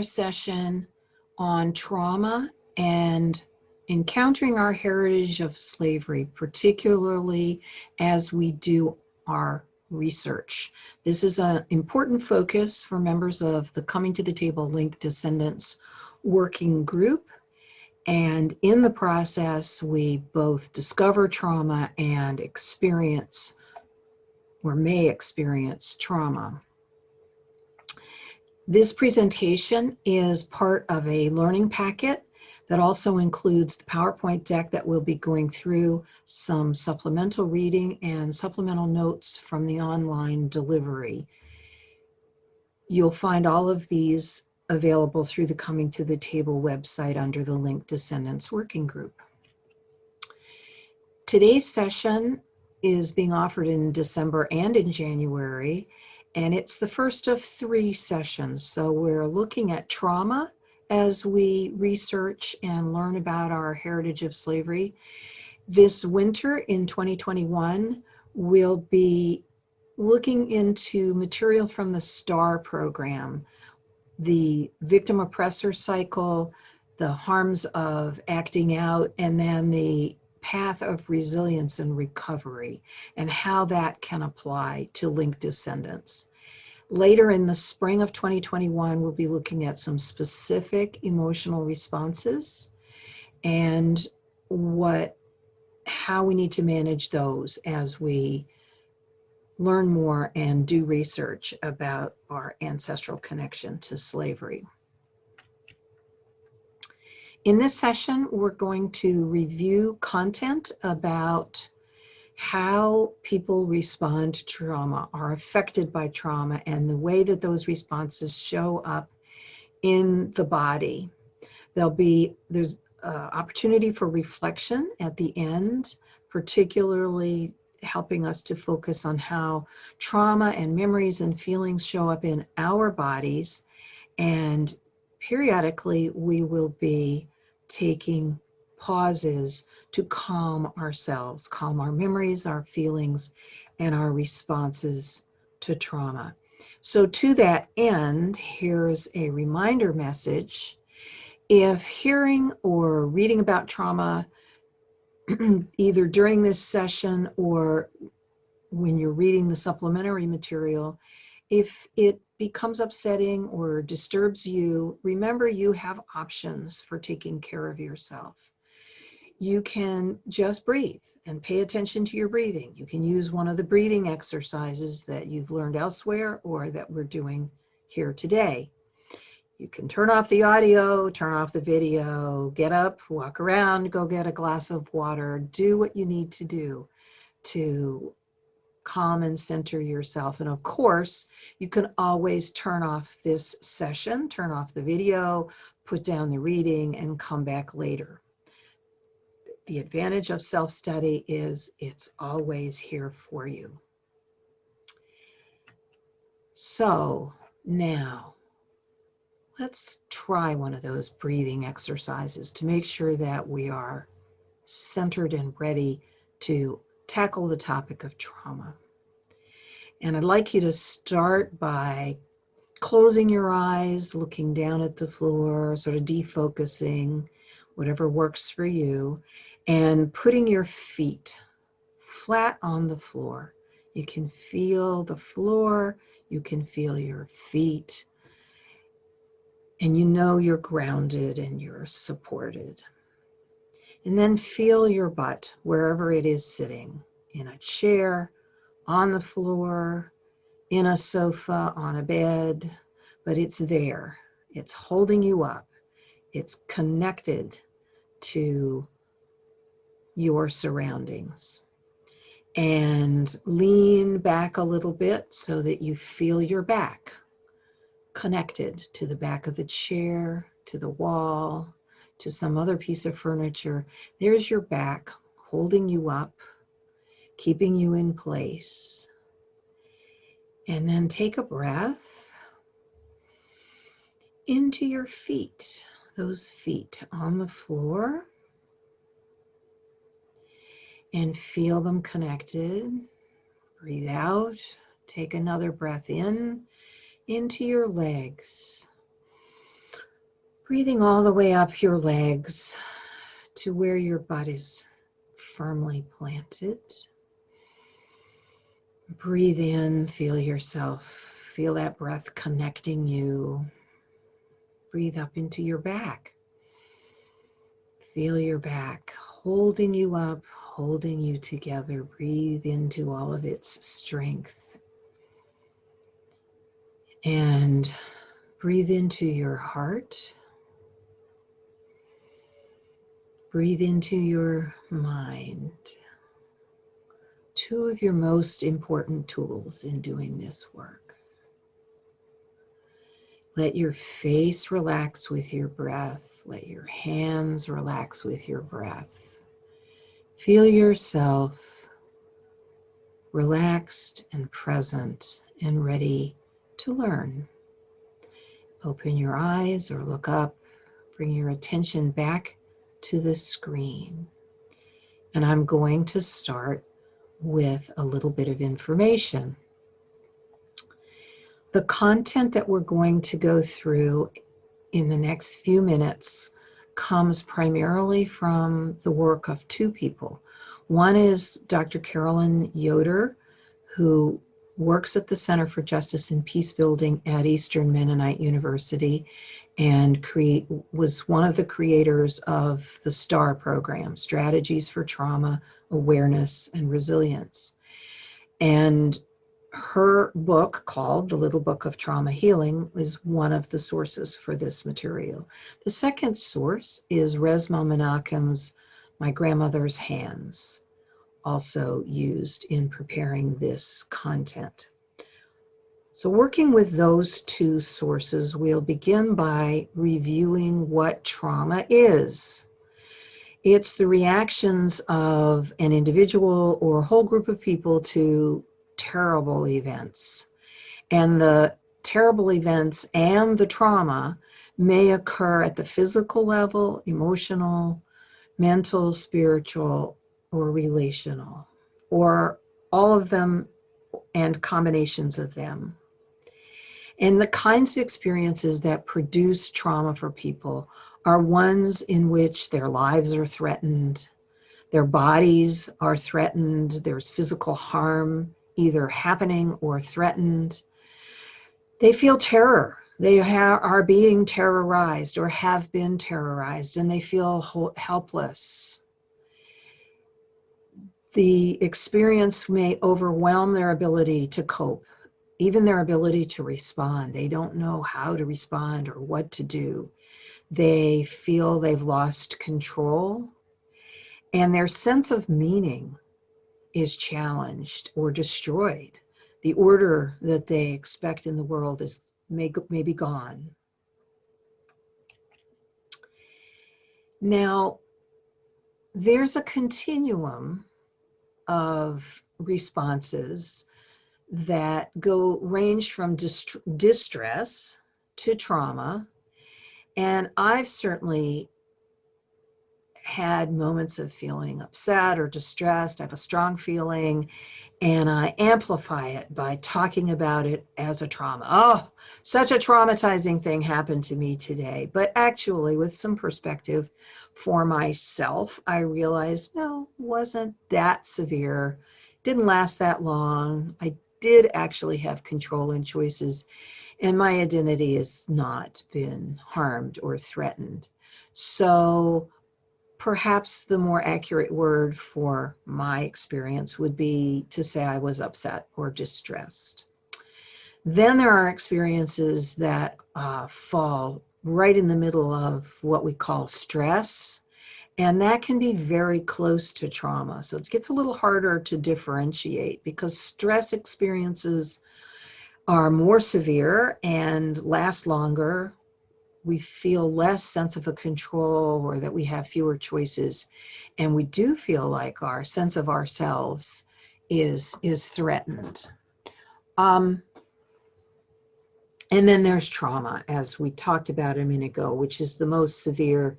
our session on trauma and encountering our heritage of slavery, particularly as we do our research. This is an important focus for members of the Coming to the Table Link Descendants working group. And in the process, we both discover trauma and experience or may experience trauma. This presentation is part of a learning packet that also includes the PowerPoint deck that we'll be going through, some supplemental reading and supplemental notes from the online delivery. You'll find all of these available through the Coming to the Table website under the link Descendants Working Group. Today's session is being offered in December and in January, and it's the first of 3 sessions. So we're looking at trauma as we research and learn about our heritage of slavery. This winter in 2021, we'll be looking into material from the STAR program, the victim-oppressor cycle, the harms of acting out, and then the path of resilience and recovery, and how that can apply to Link Descendants. Later in the spring of 2021, we'll be looking at some specific emotional responses and how we need to manage those as we learn more and do research about our ancestral connection to slavery. In this session, we're going to review content about how people respond to trauma, are affected by trauma, and the way that those responses show up in the body. There's opportunity for reflection at the end, particularly helping us to focus on how trauma and memories and feelings show up in our bodies. And periodically, we will be taking pauses to calm ourselves, calm our memories, our feelings, and our responses to trauma. So to that end, here's a reminder message. If hearing or reading about trauma, either during this session or when you're reading the supplementary material, if it becomes upsetting or disturbs you, remember you have options for taking care of yourself. You can just breathe and pay attention to your breathing. You can use one of the breathing exercises that you've learned elsewhere or that we're doing here today. You can turn off the audio, turn off the video, get up, walk around, go get a glass of water, do what you need to do to calm and center yourself. And of course, you can always turn off this session, turn off the video, put down the reading, and come back later. The advantage of self-study is it's always here for you. So now, let's try one of those breathing exercises to make sure that we are centered and ready to tackle the topic of trauma. And I'd like you to start by closing your eyes, looking down at the floor, sort of defocusing, whatever works for you, and putting your feet flat on the floor. You can feel the floor, you can feel your feet, and you know you're grounded and you're supported. And then feel your butt wherever it is sitting, in a chair, on the floor, in a sofa, on a bed, but it's there. It's holding you up. It's connected to your surroundings. And lean back a little bit so that you feel your back connected to the back of the chair, to the wall, to some other piece of furniture. There's your back holding you up, keeping you in place. And then take a breath into your feet, those feet on the floor, and feel them connected. Breathe out, take another breath in, into your legs. Breathing all the way up your legs to where your butt is firmly planted. Breathe in, feel yourself, feel that breath connecting you. Breathe up into your back. Feel your back holding you up, holding you together. Breathe into all of its strength. And breathe into your heart. Breathe into your mind. Two of your most important tools in doing this work. Let your face relax with your breath. Let your hands relax with your breath. Feel yourself relaxed and present and ready to learn. Open your eyes or look up. Bring your attention back to the screen. And I'm going to start with a little bit of information. The content that we're going to go through in the next few minutes comes primarily from the work of two people. One is Dr. Carolyn Yoder, who works at the Center for Justice and Peace Building at Eastern Mennonite University and was one of the creators of the STAR program, Strategies for Trauma, Awareness, and Resilience. And her book, called The Little Book of Trauma Healing, is one of the sources for this material. The second source is Resmaa Menachem's My Grandmother's Hands, also used in preparing this content. So working with those two sources, we'll begin by reviewing what trauma is. It's the reactions of an individual or a whole group of people to terrible events. And the terrible events and the trauma may occur at the physical level, emotional, mental, spiritual, or relational, or all of them and combinations of them. And the kinds of experiences that produce trauma for people are ones in which their lives are threatened, their bodies are threatened, there's physical harm either happening or threatened. They feel terror. They are being terrorized or have been terrorized, and they feel helpless. The experience may overwhelm their ability to cope, even their ability to respond. They don't know how to respond or what to do. They feel they've lost control, and their sense of meaning is challenged or destroyed. The order that they expect in the world may be gone. Now, there's a continuum of responses that range from distress to trauma. And I've certainly had moments of feeling upset or distressed. I have a strong feeling, and I amplify it by talking about it as a trauma. Oh, such a traumatizing thing happened to me today. But actually, with some perspective for myself, I realized, no, it wasn't that severe. Didn't last that long. I did actually have control and choices, and my identity has not been harmed or threatened. So perhaps the more accurate word for my experience would be to say I was upset or distressed. Then there are experiences that fall right in the middle of what we call stress, and that can be very close to trauma. So it gets a little harder to differentiate because stress experiences are more severe and last longer. We feel less sense of a control, or that we have fewer choices, and we do feel like our sense of ourselves is threatened. And then there's trauma, as we talked about a minute ago, which is the most severe.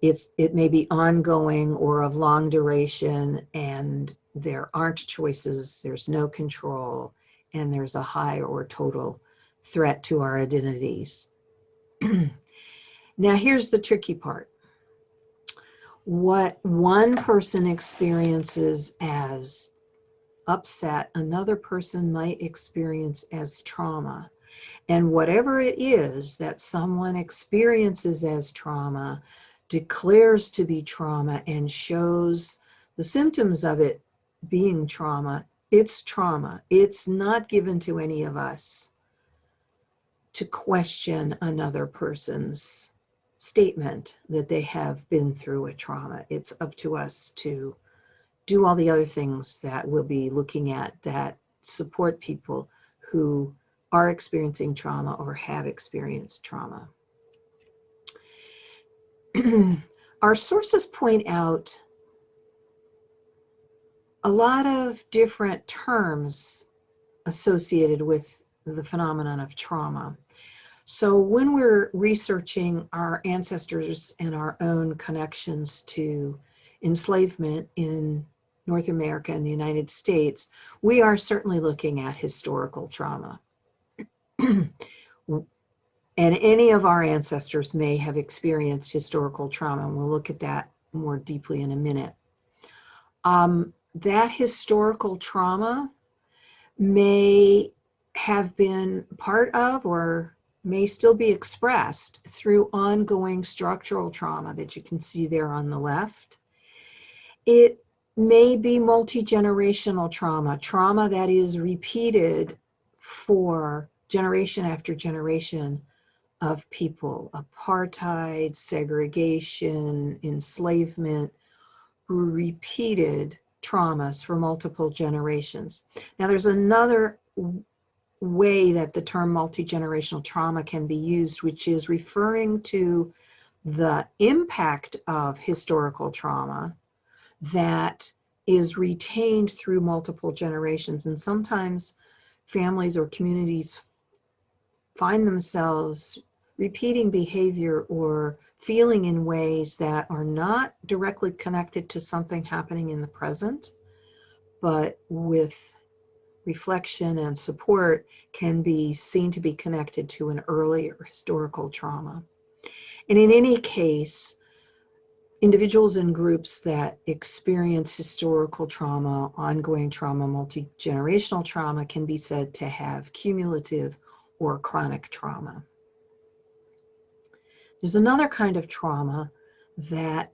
It may be ongoing or of long duration, and there aren't choices, there's no control, and there's a high or total threat to our identities. Now, here's the tricky part. What one person experiences as upset, another person might experience as trauma. And whatever it is that someone experiences as trauma, declares to be trauma, and shows the symptoms of it being trauma, it's trauma. It's not given to any of us to question another person's statement that they have been through a trauma. It's up to us to do all the other things that we'll be looking at that support people who are experiencing trauma or have experienced trauma. Our sources point out a lot of different terms associated with the phenomenon of trauma. So when we're researching our ancestors and our own connections to enslavement in North America and the United States, we are certainly looking at historical trauma. And any of our ancestors may have experienced historical trauma, and we'll look at that more deeply in a minute. That historical trauma may have been part of or may still be expressed through ongoing structural trauma that you can see there on the left. It may be multi-generational trauma, trauma that is repeated for generation after generation of people. Apartheid, segregation, enslavement, repeated traumas for multiple generations. Now, there's another way that the term multi-generational trauma can be used, which is referring to the impact of historical trauma that is retained through multiple generations. And sometimes families or communities find themselves repeating behavior or feeling in ways that are not directly connected to something happening in the present, but with reflection and support can be seen to be connected to an earlier historical trauma. And in any case, individuals and groups that experience historical trauma, ongoing trauma, multi-generational trauma can be said to have cumulative or chronic trauma. There's another kind of trauma that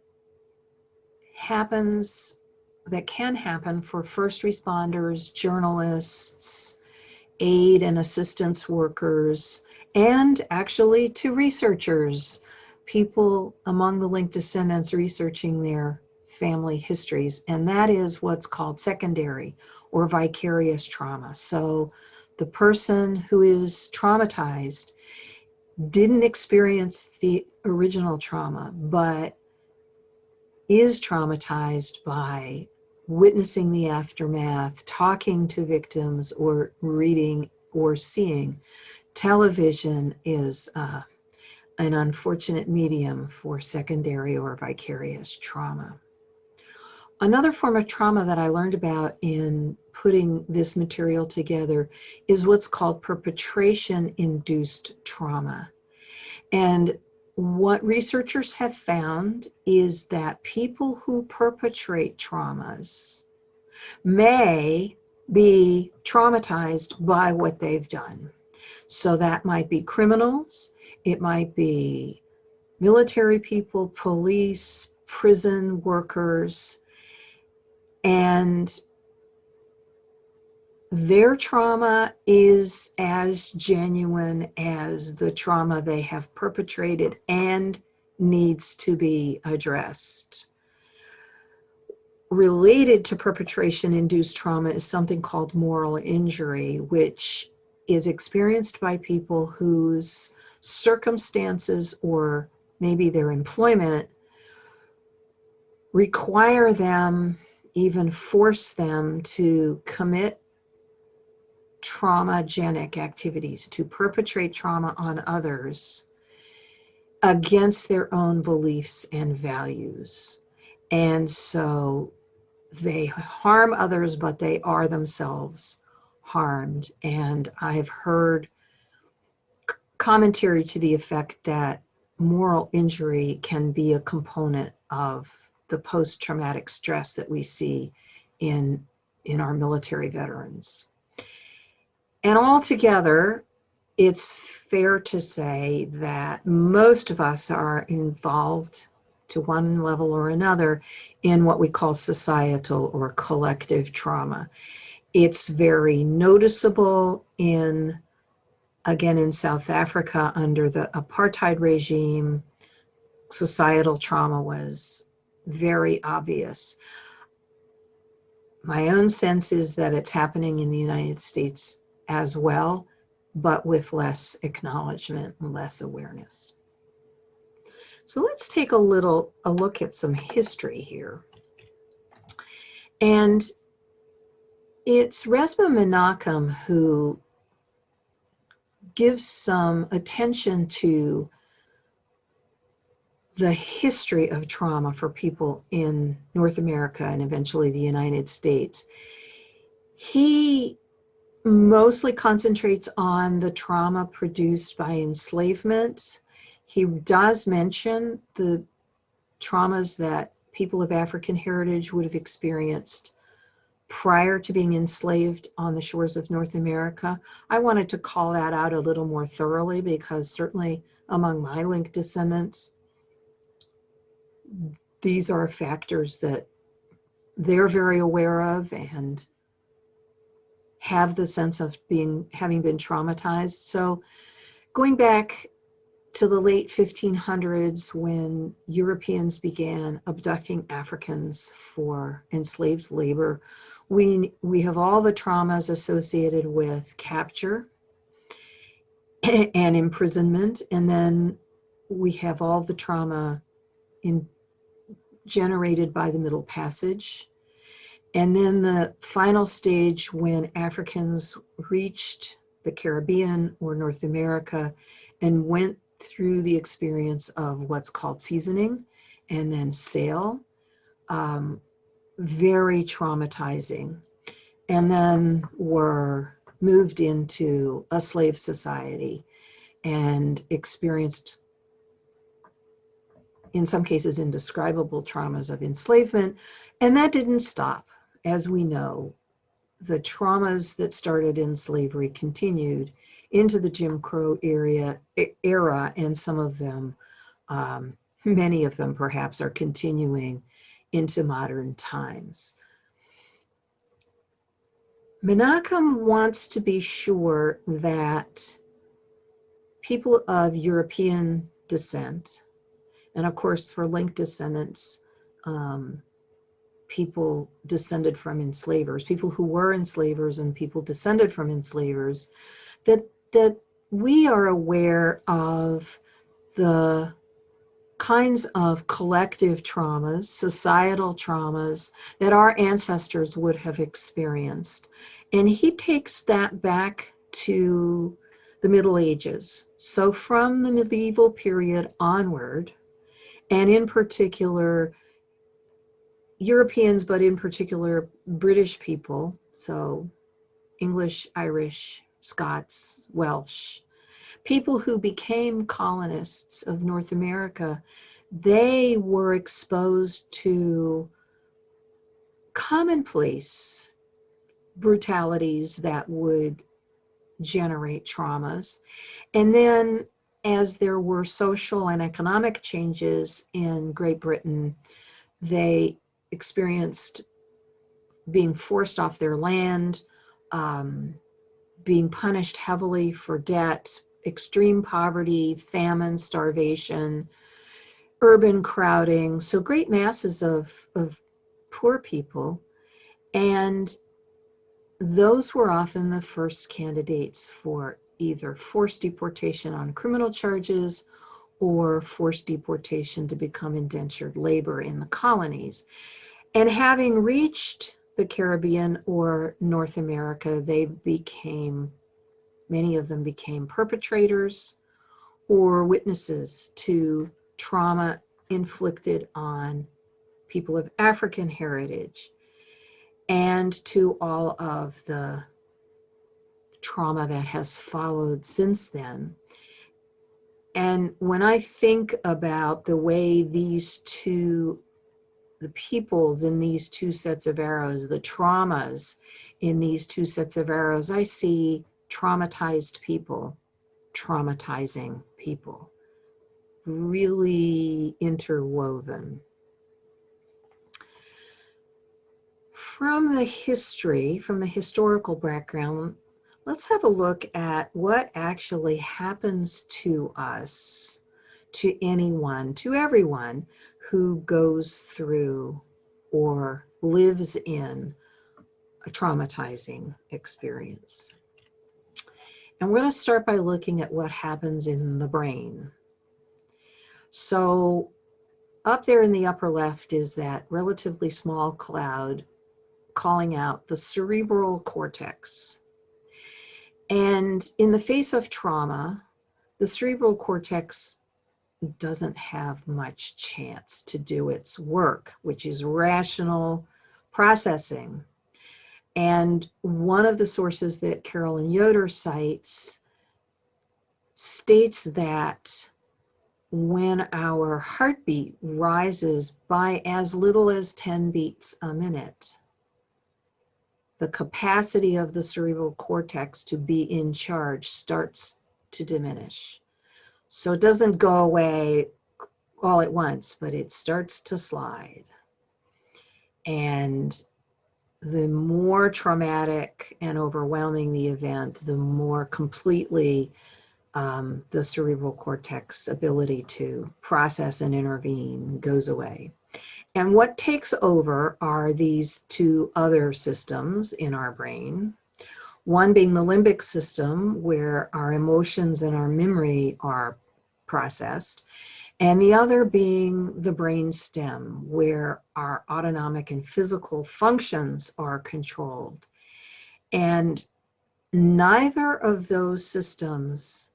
can happen for first responders, journalists, aid and assistance workers, and actually to researchers, people among the linked descendants researching their family histories. And that is what's called secondary or vicarious trauma. So the person who is traumatized didn't experience the original trauma, but is traumatized by witnessing the aftermath, talking to victims, or reading or seeing. Television is an unfortunate medium for secondary or vicarious trauma. Another form of trauma that I learned about in putting this material together is what's called perpetration-induced trauma. And what researchers have found is that people who perpetrate traumas may be traumatized by what they've done. So that might be criminals, it might be military people, police, prison workers, and their trauma is as genuine as the trauma they have perpetrated and needs to be addressed. Related to perpetration-induced trauma is something called moral injury, which is experienced by people whose circumstances or maybe their employment require them, even force them to commit traumagenic activities, to perpetrate trauma on others against their own beliefs and values. And so they harm others, but they are themselves harmed. And I've heard commentary to the effect that moral injury can be a component of the post-traumatic stress that we see in our military veterans. And altogether, it's fair to say that most of us are involved to one level or another in what we call societal or collective trauma. It's very noticeable again, in South Africa under the apartheid regime. Societal trauma was very obvious. My own sense is that it's happening in the United States as well, but with less acknowledgement and less awareness. So let's take a look at some history here. And it's Resmaa Menakem who gives some attention to the history of trauma for people in North America and eventually the United States. He mostly concentrates on the trauma produced by enslavement. He does mention the traumas that people of African heritage would have experienced prior to being enslaved on the shores of North America. I wanted to call that out a little more thoroughly because certainly among my linked descendants, these are factors that they're very aware of and have the sense of having been traumatized. So going back to the late 1500s when Europeans began abducting Africans for enslaved labor, we have all the traumas associated with capture and imprisonment, and then we have all the trauma generated by the Middle Passage. And then the final stage when Africans reached the Caribbean or North America and went through the experience of what's called seasoning and then sale, very traumatizing. And then were moved into a slave society and experienced, in some cases, indescribable traumas of enslavement. And that didn't stop. As we know, the traumas that started in slavery continued into the Jim Crow era, and some of them, many of them perhaps, are continuing into modern times. Menakem wants to be sure that people of European descent, and of course for linked descendants, people descended from enslavers, people who were enslavers and people descended from enslavers, that we are aware of the kinds of collective traumas, societal traumas that our ancestors would have experienced. And he takes that back to the Middle Ages. So from the medieval period onward, and in particular, Europeans, but in particular British people, so English, Irish, Scots, Welsh, people who became colonists of North America, they were exposed to commonplace brutalities that would generate traumas. And then as there were social and economic changes in Great Britain, they experienced being forced off their land, being punished heavily for debt, extreme poverty, famine, starvation, urban crowding, so great masses of poor people. And those were often the first candidates for either forced deportation on criminal charges or forced deportation to become indentured labor in the colonies. And having reached the Caribbean or North America, many of them became perpetrators or witnesses to trauma inflicted on people of African heritage and to all of the trauma that has followed since then. And when I think about the way the peoples in these two sets of arrows, the traumas in these two sets of arrows, I see traumatized people, traumatizing people, really interwoven. From the historical background, let's have a look at what actually happens to us, to anyone, to everyone who goes through or lives in a traumatizing experience. And we're going to start by looking at what happens in the brain. So up there in the upper left is that relatively small cloud calling out the cerebral cortex. And in the face of trauma, the cerebral cortex doesn't have much chance to do its work, which is rational processing. And one of the sources that Carolyn Yoder cites states that when our heartbeat rises by as little as 10 beats a minute, the capacity of the cerebral cortex to be in charge starts to diminish. So it doesn't go away all at once, but it starts to slide. And the more traumatic and overwhelming the event, the more completely the cerebral cortex ability to process and intervene goes away. And what takes over are these two other systems in our brain. One being the limbic system, where our emotions and our memory are processed, and the other being the brain stem, where our autonomic and physical functions are controlled. And neither of those systems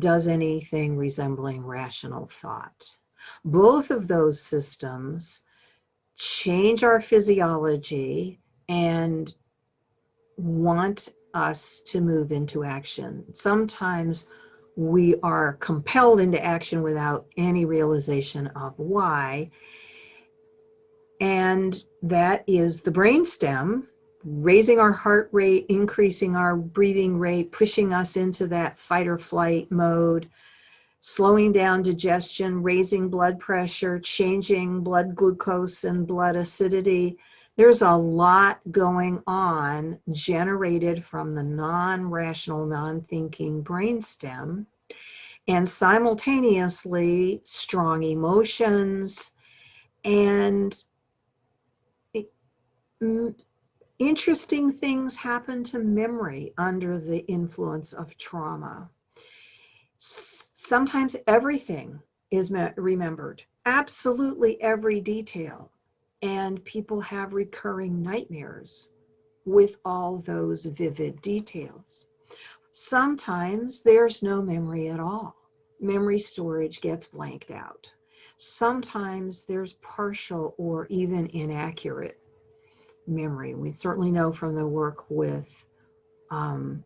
does anything resembling rational thought. Both of those systems change our physiology and want us to move into action. Sometimes we are compelled into action without any realization of why. And that is the brainstem, raising our heart rate, increasing our breathing rate, pushing us into that fight or flight mode, slowing down digestion, raising blood pressure, changing blood glucose and blood acidity. There's a lot going on generated from the non-rational, non-thinking brainstem, and simultaneously strong emotions and interesting things happen to memory under the influence of trauma. Sometimes everything is remembered, absolutely every detail, and people have recurring nightmares with all those vivid details. Sometimes there's no memory at all. Memory storage gets blanked out. Sometimes there's partial or even inaccurate memory. We certainly know from the work with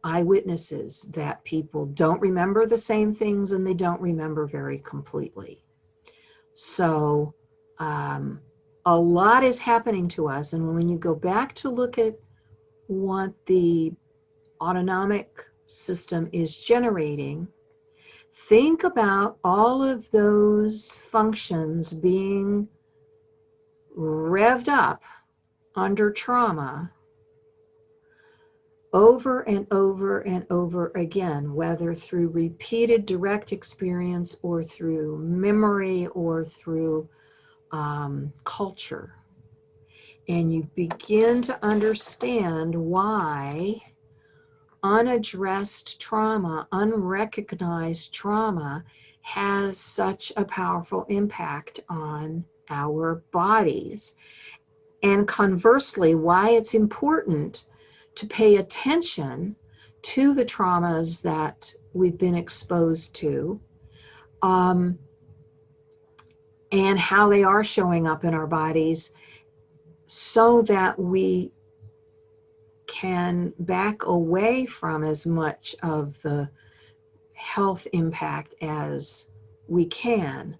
eyewitnesses that people don't remember the same things and they don't remember very completely. So a lot is happening to us, and when you go back to look at what the autonomic system is generating, think about all of those functions being revved up under trauma over and over and over again, whether through repeated direct experience or through memory or through culture. And you begin to understand why unaddressed trauma, unrecognized trauma has such a powerful impact on our bodies. And conversely, why it's important to pay attention to the traumas that we've been exposed to, and how they are showing up in our bodies, so that we can back away from as much of the health impact as we can.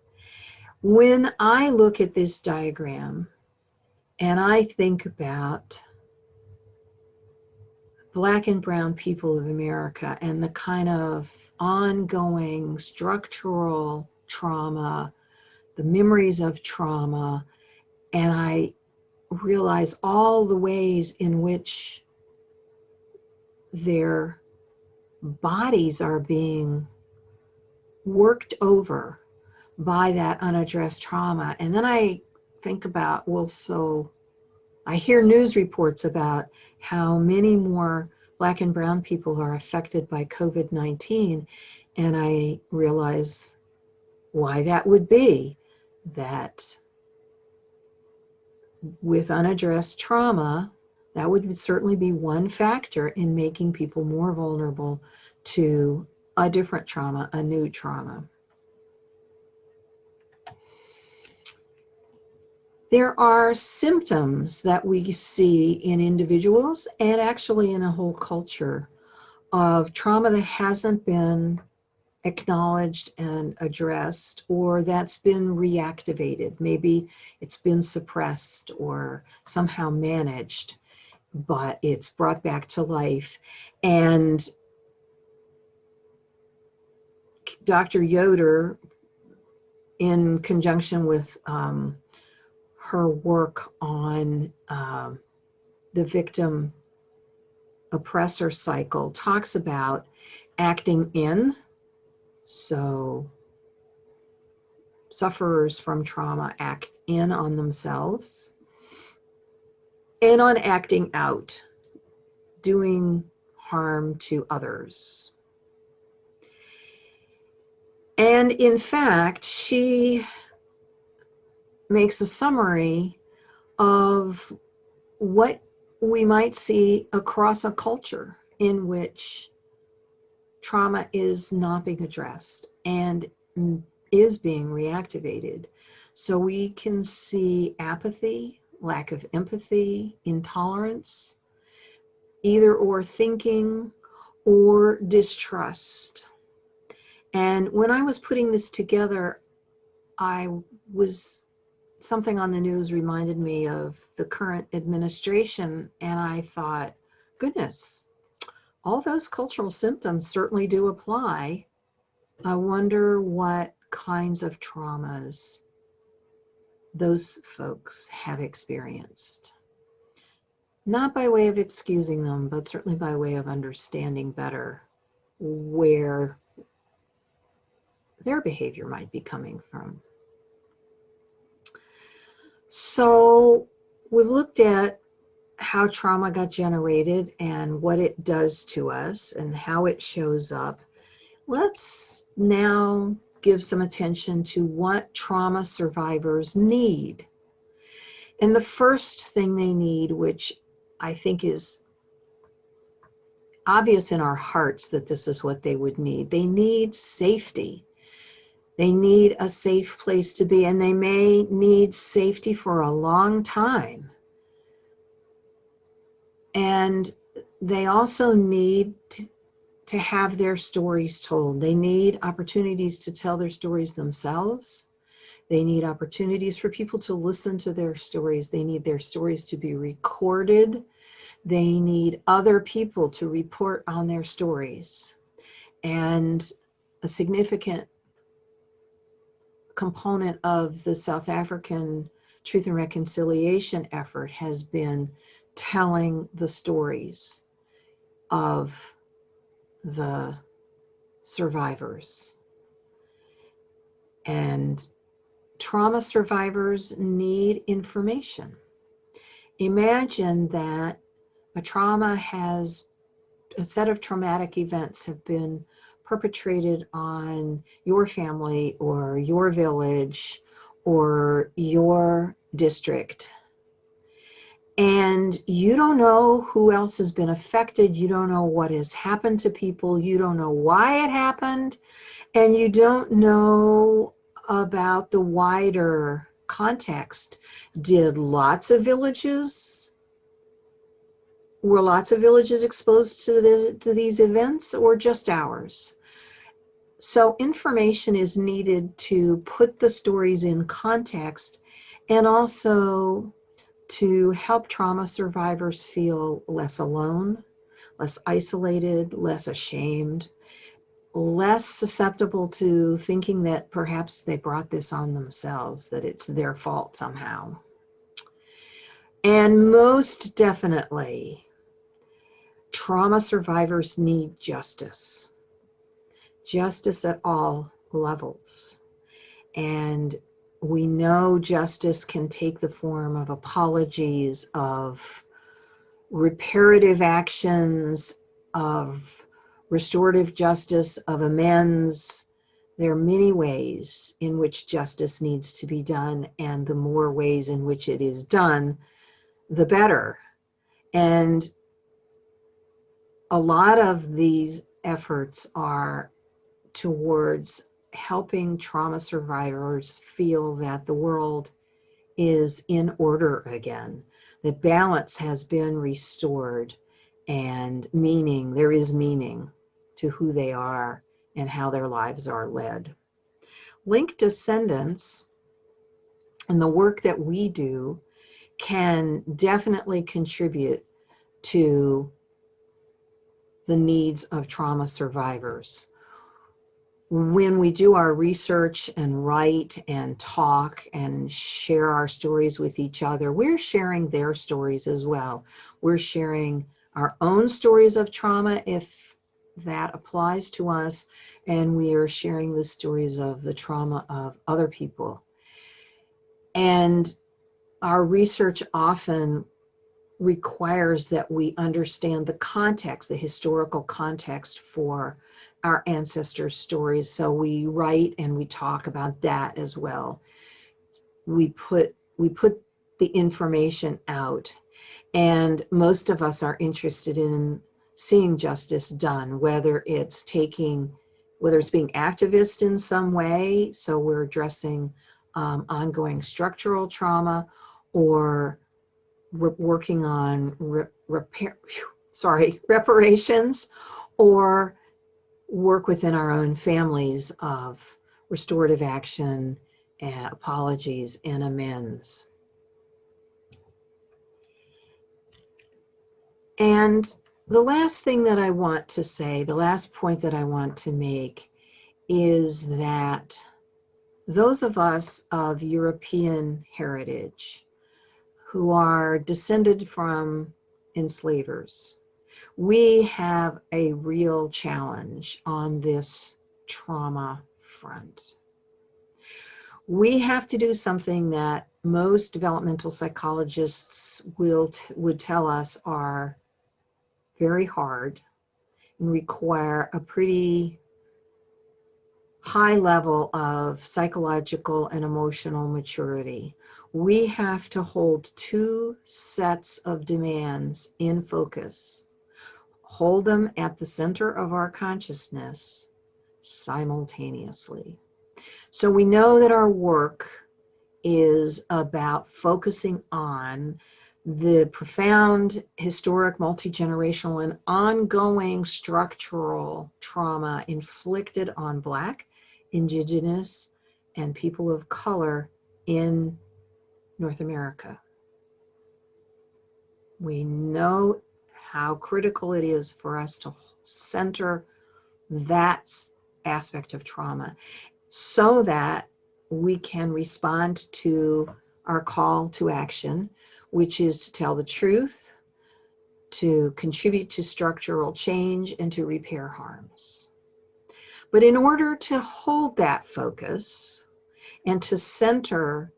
When I look at this diagram and I think about Black and brown people of America and the kind of ongoing structural trauma, the memories of trauma, and I realize all the ways in which their bodies are being worked over by that unaddressed trauma. And then I think about, well, so I hear news reports about how many more Black and brown people are affected by COVID-19. And I realize why that would be, that with unaddressed trauma, that would certainly be one factor in making people more vulnerable to a different trauma, a new trauma. There are symptoms that we see in individuals and actually in a whole culture of trauma that hasn't been acknowledged and addressed, or that's been reactivated. Maybe it's been suppressed or somehow managed, but it's brought back to life. And Dr. Yoder, in conjunction with her work on the victim oppressor cycle, talks about acting in. So sufferers from trauma act in on themselves, and on acting out, doing harm to others. And in fact, she makes a summary of what we might see across a culture in which trauma is not being addressed and is being reactivated. So we can see apathy, lack of empathy, intolerance, either or thinking, or distrust. And when I was putting this together, something on the news reminded me of the current administration, and I thought, goodness, all those cultural symptoms certainly do apply. I wonder what kinds of traumas those folks have experienced. Not by way of excusing them, but certainly by way of understanding better where their behavior might be coming from. So we looked at how trauma got generated and what it does to us and how it shows up. Let's now give some attention to what trauma survivors need. And the first thing they need, which I think is obvious in our hearts that this is what they would need, they need safety. They need a safe place to be, and they may need safety for a long time. And they also need to have their stories told. They need opportunities to tell their stories themselves. They need opportunities for people to listen to their stories. They need their stories to be recorded. They need other people to report on their stories. And a significant component of the South African Truth and Reconciliation effort has been telling the stories of the survivors. And trauma survivors need information. Imagine that a set of traumatic events have been perpetrated on your family or your village or your district. And you don't know who else has been affected. You don't know what has happened to people. You don't know why it happened. And you don't know about the wider context. Were lots of villages exposed to these events, or just ours? So information is needed to put the stories in context and also to help trauma survivors feel less alone, less isolated, less ashamed, less susceptible to thinking that perhaps they brought this on themselves, that it's their fault somehow. And most definitely, trauma survivors need justice. Justice at all levels. And we know justice can take the form of apologies, of reparative actions, of restorative justice, of amends. There are many ways in which justice needs to be done, and the more ways in which it is done, the better. And a lot of these efforts are towards helping trauma survivors feel that the world is in order again, that balance has been restored, and there is meaning to who they are and how their lives are led. Link Descendants and the work that we do can definitely contribute to the needs of trauma survivors. When we do our research and write and talk and share our stories with each other, we're sharing their stories as well. We're sharing our own stories of trauma, if that applies to us, and we are sharing the stories of the trauma of other people. And our research often requires that we understand the context, the historical context for our ancestors' stories. So we write and we talk about that as well. We put the information out, and most of us are interested in seeing justice done, whether it's being activist in some way, so we're addressing ongoing structural trauma, or we're working on reparations, or work within our own families of restorative action, apologies, and amends. And the last thing that I want to say, the last point that I want to make, is that those of us of European heritage who are descended from enslavers, we have a real challenge on this trauma front. We have to do something that most developmental psychologists would tell us are very hard and require a pretty high level of psychological and emotional maturity. We have to hold two sets of demands in focus, hold them at the center of our consciousness simultaneously. So we know that our work is about focusing on the profound, historic, multi-generational, and ongoing structural trauma inflicted on Black, Indigenous, and people of color in North America. We know how critical it is for us to center that aspect of trauma so that we can respond to our call to action, which is to tell the truth, to contribute to structural change, and to repair harms. But in order to hold that focus and to center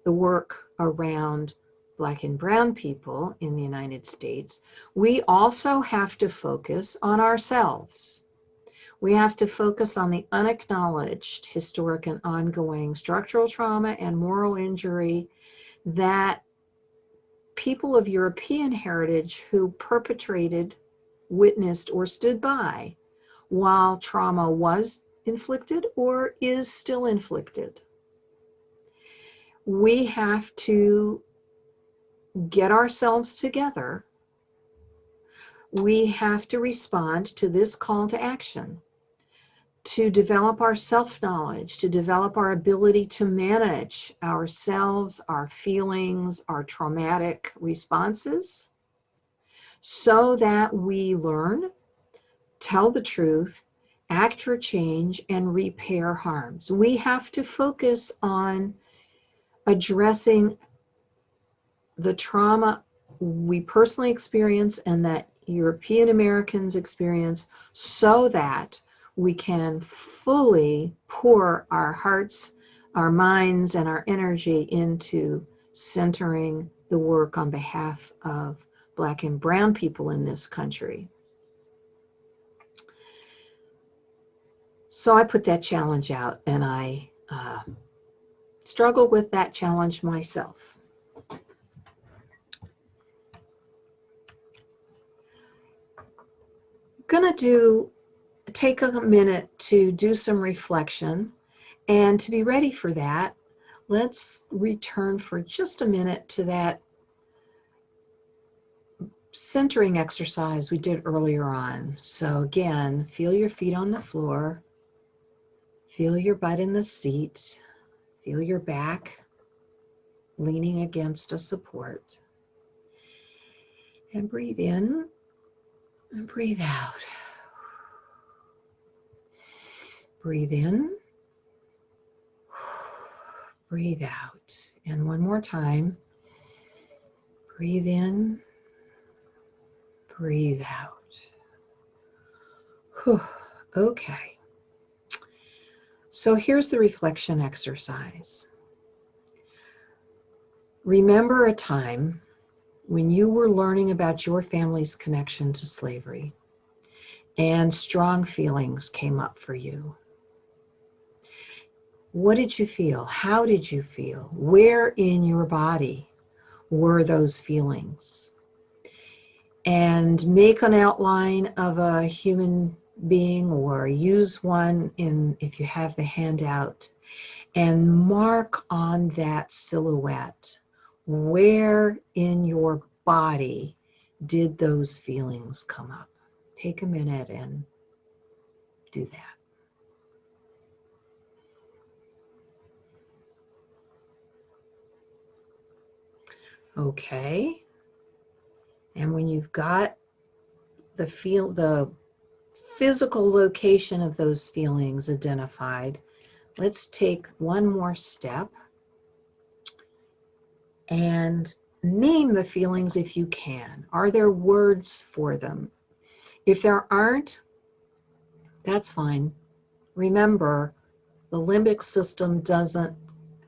the work around Black and Brown people in the United States, we also have to focus on ourselves. We have to focus on the unacknowledged historic and ongoing structural trauma and moral injury that people of European heritage who perpetrated, witnessed, or stood by while trauma was inflicted or is still inflicted. We have to get ourselves together. We have to respond to this call to action, to develop our self-knowledge, to develop our ability to manage ourselves, our feelings, our traumatic responses, so that we learn, tell the truth, act for change, and repair harms. We have to focus on addressing the trauma we personally experience and that European Americans experience, so that we can fully pour our hearts, our minds, and our energy into centering the work on behalf of Black and Brown people in this country. So I put that challenge out, and I struggle with that challenge myself. Gonna take a minute to do some reflection, and to be ready for that, let's return for just a minute to that centering exercise we did earlier on. So again, feel your feet on the floor, feel your butt in the seat, feel your back leaning against a support, and breathe in and breathe out. Breathe in, breathe out. And one more time. Breathe in, breathe out. Whew. Okay. So here's the reflection exercise. Remember a time when you were learning about your family's connection to slavery and strong feelings came up for you. What did you feel? How did you feel? Where in your body were those feelings? And make an outline of a human being, or use one if you have the handout, and mark on that silhouette where in your body did those feelings come up. Take a minute and do that. Okay, and when you've got the physical location of those feelings identified, let's take one more step and name the feelings if you can. Are there words for them? If there aren't, that's fine. Remember, the limbic system doesn't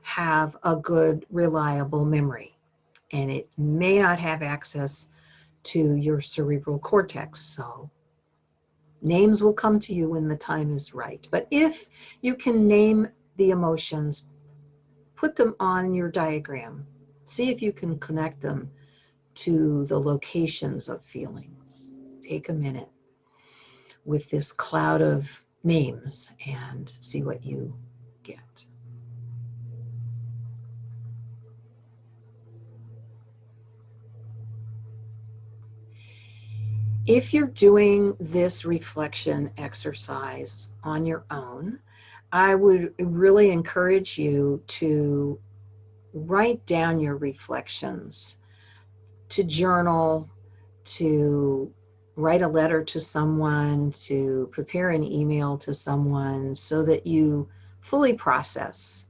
have a good, reliable memory, and it may not have access to your cerebral cortex. So names will come to you when the time is right. But if you can name the emotions, put them on your diagram. See if you can connect them to the locations of feelings. Take a minute with this cloud of names and see what you get. If you're doing this reflection exercise on your own, I would really encourage you to write down your reflections, to journal, to write a letter to someone, to prepare an email to someone, so that you fully process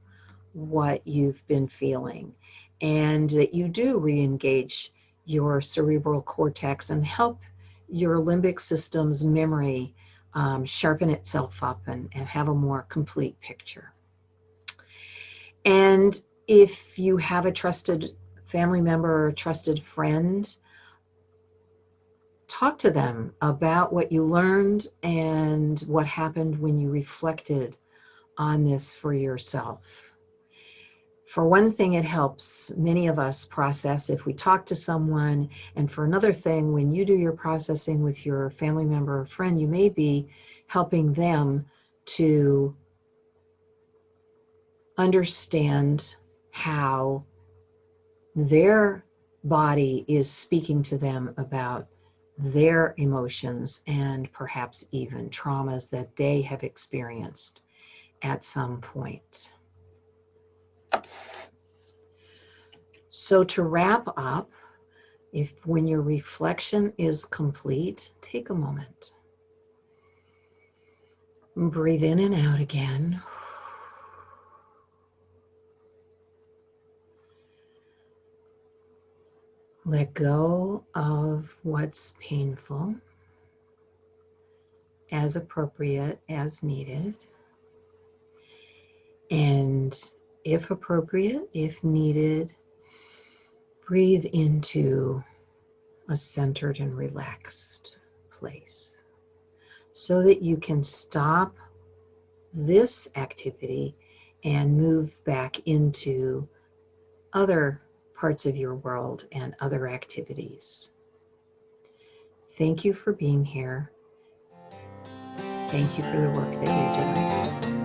what you've been feeling, and that you do re-engage your cerebral cortex and help your limbic system's memory sharpen itself up and have a more complete picture. And if you have a trusted family member or a trusted friend, talk to them about what you learned and what happened when you reflected on this for yourself. For one thing, it helps many of us process if we talk to someone. And for another thing, when you do your processing with your family member or friend, you may be helping them to understand how their body is speaking to them about their emotions and perhaps even traumas that they have experienced at some point. So to wrap up, when your reflection is complete, take a moment. Breathe in and out again. Let go of what's painful, as appropriate, as needed. And if appropriate, if needed, breathe into a centered and relaxed place so that you can stop this activity and move back into other parts of your world and other activities. Thank you for being here. Thank you for the work that you're doing.